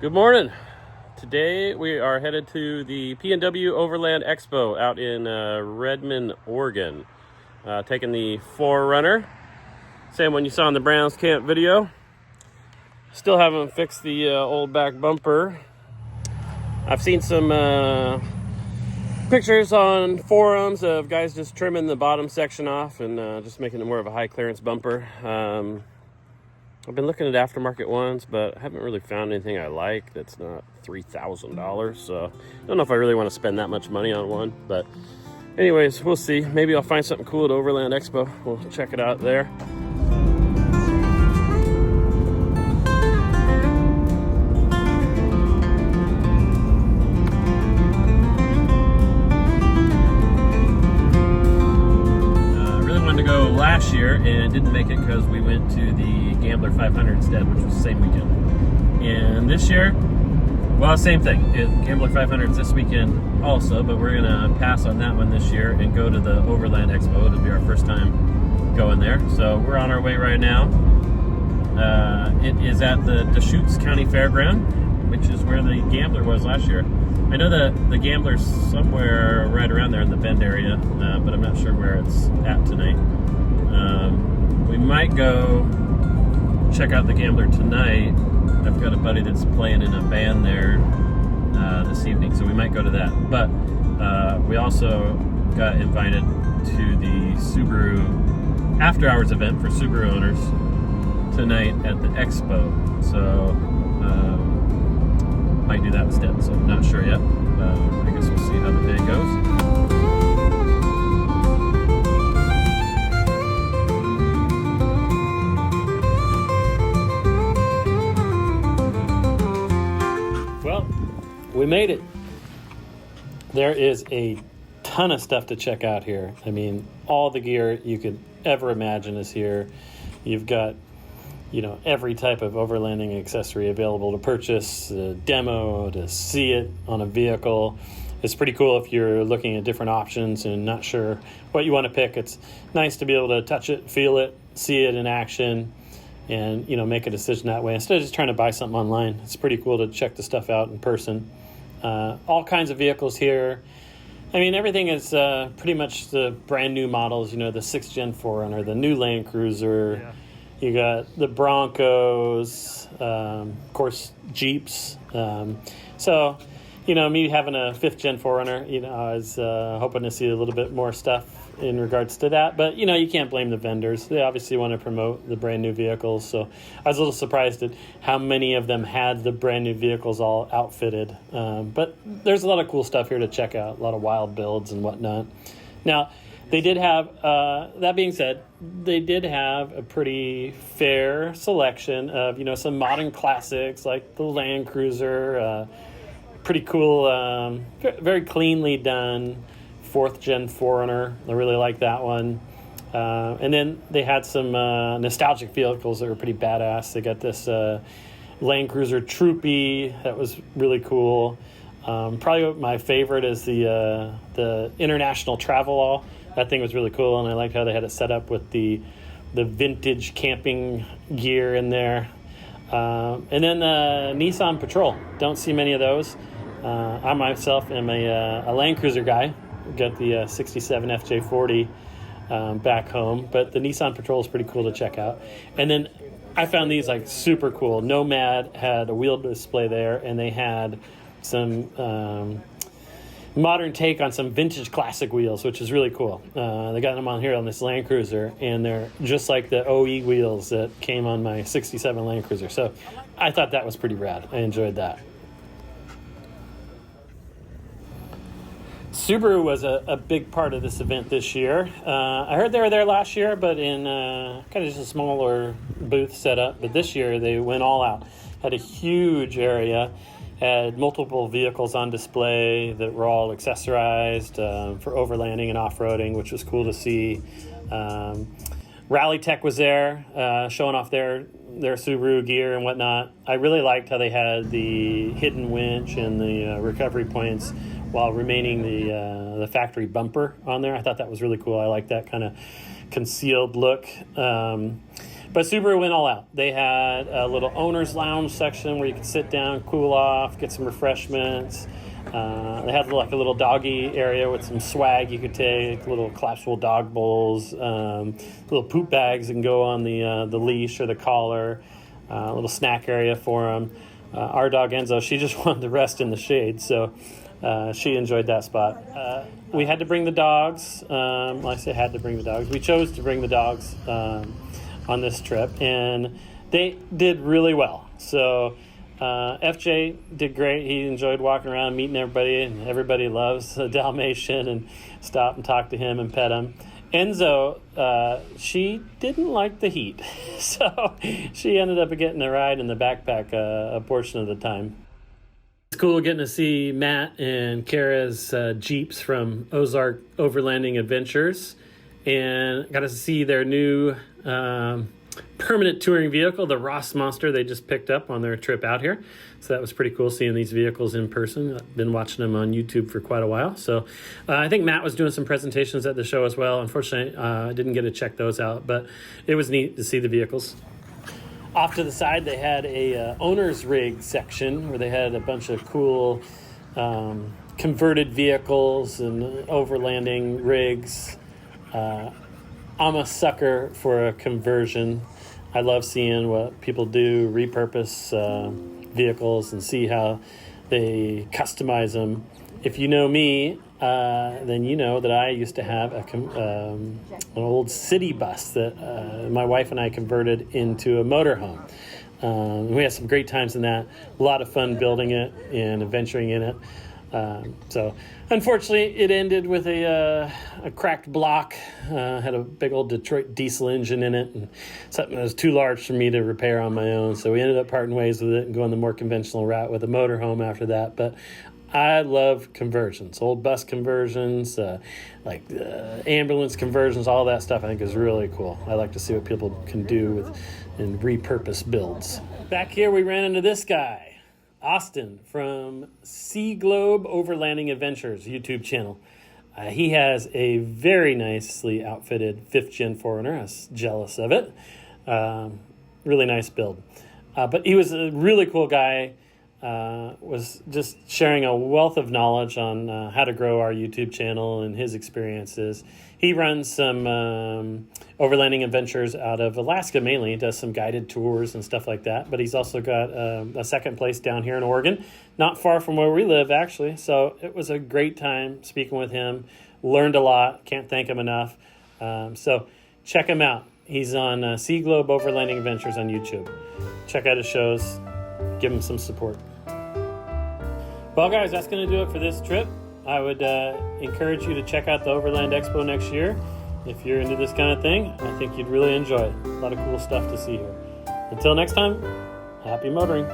Good morning. Today we are headed to the PNW Overland Expo out in Redmond, Oregon. Taking the 4Runner, same one you saw in the Browns Camp video. Still haven't fixed the old back bumper. I've seen some pictures on forums of guys just trimming the bottom section off and just making it more of a high clearance bumper. I've been looking at aftermarket ones, but I haven't really found anything I like that's not $3,000. So I don't know if I really want to spend that much money on one. But anyways, we'll see. Maybe I'll find something cool at Overland Expo. We'll check it out there. Last year and didn't make it because we went to the Gambler 500 instead, which was the same weekend. And this year, well, same thing. Gambler 500 is this weekend also, but we're gonna pass on that one this year and go to the Overland Expo. It'll be our first time going there, so we're on our way right now. It is at the Deschutes County Fairground, which is where the Gambler was last year. I know the Gambler's somewhere right around there in the Bend area, but I'm not sure where it's at tonight. We might go check out the Gambler tonight. I've got a buddy that's playing in a band there this evening, so we might go to that. But we also got invited to the Subaru after-hours event for Subaru owners tonight at the Expo. So might do that instead, so I'm not sure yet. I guess we'll see how the day goes. We made it. There is a ton of stuff to check out here. I mean, all the gear you could ever imagine is here. You've got, every type of overlanding accessory available to purchase, a demo, to see it on a vehicle. It's pretty cool if you're looking at different options and not sure what you want to pick. It's nice to be able to touch it, feel it, see it in action, and make a decision that way instead of just trying to buy something online. It's pretty cool to check the stuff out in person. All kinds of vehicles here. I mean, everything is pretty much the brand new models, the 6th Gen 4Runner, the new Land Cruiser. Yeah. You got the Broncos, of course, Jeeps. So, me having a 5th Gen 4Runner, I was hoping to see a little bit more stuff in regards to that. But, you can't blame the vendors. They obviously want to promote the brand new vehicles. So I was a little surprised at how many of them had the brand new vehicles all outfitted. But there's a lot of cool stuff here to check out, a lot of wild builds and whatnot. Now, they did have, that being said, they did have a pretty fair selection of, some modern classics like the Land Cruiser, pretty cool, very cleanly done 4th Gen 4Runner. I really like that one. And then they had some nostalgic vehicles that were pretty badass. They got this Land Cruiser Troopy that was really cool. Probably my favorite is the International Travelall. That thing was really cool, and I liked how they had it set up with the vintage camping gear in there. And then the Nissan Patrol. Don't see many of those. I myself am a Land Cruiser guy. Got the 67 FJ40 back home, but the Nissan Patrol is pretty cool to check out. And then I found these super cool. Nomad had a wheel display there, and they had some modern take on some vintage classic wheels, which is really cool. They got them on here on this Land Cruiser, and they're just like the OE wheels that came on my 67 Land Cruiser. So I thought that was pretty rad. I enjoyed that. Subaru was a big part of this event this year. I heard they were there last year, but in kind of just a smaller booth setup. But this year they went all out. Had a huge area, had multiple vehicles on display that were all accessorized for overlanding and off-roading, which was cool to see. Rally Tech was there, showing off their Subaru gear and whatnot. I really liked how they had the hidden winch and the recovery points while remaining the factory bumper on there. I thought that was really cool. I like that kind of concealed look. But Subaru went all out. They had a little owner's lounge section where you could sit down, cool off, get some refreshments. They had like a little doggy area with some swag you could take, little collapsible dog bowls, little poop bags that can go on the leash or the collar, a little snack area for them. Our dog Enzo, she just wanted to rest in the shade, so she enjoyed that spot. We had to bring the dogs. Well, I say had to bring the dogs. We chose to bring the dogs on this trip, and they did really well. So FJ did great. He enjoyed walking around, meeting everybody, and everybody loves a Dalmatian, and stop and talk to him and pet him. Enzo, she didn't like the heat, so she ended up getting a ride in the backpack a portion of the time. It's cool getting to see Matt and Kara's Jeeps from Ozark Overlanding Adventures, and got to see their new permanent touring vehicle, the Ross Monster they just picked up on their trip out here. So that was pretty cool seeing these vehicles in person. I've been watching them on YouTube for quite a while. So I think Matt was doing some presentations at the show as well. Unfortunately, I didn't get to check those out, but it was neat to see the vehicles. Off to the side, they had a owner's rig section where they had a bunch of cool converted vehicles and overlanding rigs. I'm a sucker for a conversion. I love seeing what people do, repurpose vehicles and see how they customize them. If you know me, then you know that I used to have an old city bus that my wife and I converted into a motorhome. We had some great times in that. A lot of fun building it and adventuring in it. So unfortunately, it ended with a cracked block. Had a big old Detroit diesel engine in it, and something that was too large for me to repair on my own. So we ended up parting ways with it and going the more conventional route with a motorhome after that. But I love conversions, old bus conversions, ambulance conversions, all that stuff I think is really cool. I like to see what people can do in repurposed builds. Back here we ran into this guy. Austin from Sea Globe Overlanding Adventures YouTube channel. He has a very nicely outfitted 5th gen 4Runner. I was jealous of it. Really nice build. But he was a really cool guy. Was just sharing a wealth of knowledge on how to grow our YouTube channel and his experiences. He runs some overlanding adventures out of Alaska mainly. He does some guided tours and stuff like that. But he's also got a second place down here in Oregon, not far from where we live, actually. So it was a great time speaking with him. Learned a lot. Can't thank him enough. So check him out. He's on Sea Globe Overlanding Adventures on YouTube. Check out his shows. Give him some support. Well, guys, that's going to do it for this trip. I would encourage you to check out the Overland Expo next year. If you're into this kind of thing, I think you'd really enjoy it. A lot of cool stuff to see here. Until next time, happy motoring.